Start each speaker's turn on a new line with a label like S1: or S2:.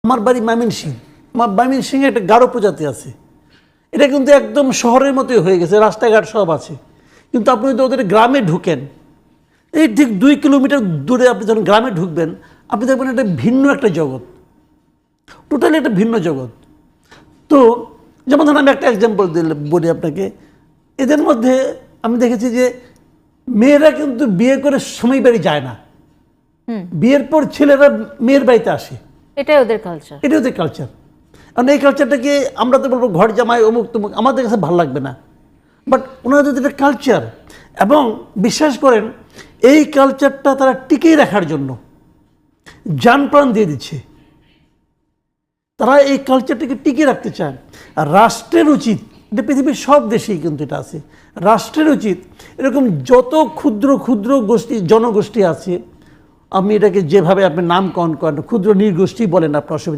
S1: আমার বাড়ি ময়মনসিংহ, আমার ময়মনসিংহে একটা গারো প্রজাতি আছে, এটা কিন্তু একদম শহরের মতোই হয়ে গেছে, রাস্তাঘাট সব আছে। কিন্তু আপনি যদি ওদের গ্রামে ঢুকেন, এই ঠিক 2 কিলোমিটার দূরে আপনি যখন গ্রামে ঢুকবেন, আপনি দেখবেন এটা ভিন্ন একটা জগৎ, টোটালি একটা ভিন্ন জগৎ। তো যেমন ধরুন আমি একটা এক্সাম্পল বলি আপনাকে, এদের মধ্যে আমি দেখেছি যে মেয়েরা কিন্তু বিয়ে করে স্বামী বাড়ি যায় না, বিয়ের পর ছেলেরা মেয়ের বাড়িতে আসে,
S2: এটাই ওদের কালচার।
S1: এটা ওদের কালচার। কারণ এই কালচারটাকে আমরা তো বলবো ঘর জামাই অমুক তমুক, আমাদের কাছে ভালো লাগবে না, বাট ওনাদের এটা কালচার। এবং বিশ্বাস করেন এই কালচারটা তারা টিকিয়ে রাখার জন্য জান প্রাণ দিয়ে দিচ্ছে, তারা এই কালচারটাকে টিকিয়ে রাখতে চায়। আর রাষ্ট্রের উচিত, এটা পৃথিবীর সব দেশেই কিন্তু এটা আছে, রাষ্ট্রের উচিত এরকম যত ক্ষুদ্র ক্ষুদ্র গোষ্ঠী জনগোষ্ঠী আছে, আপনি এটাকে যেভাবে আপনি নামকরণ করেন, ক্ষুদ্র নৃগোষ্ঠী বলেন আপনার অসুবিধা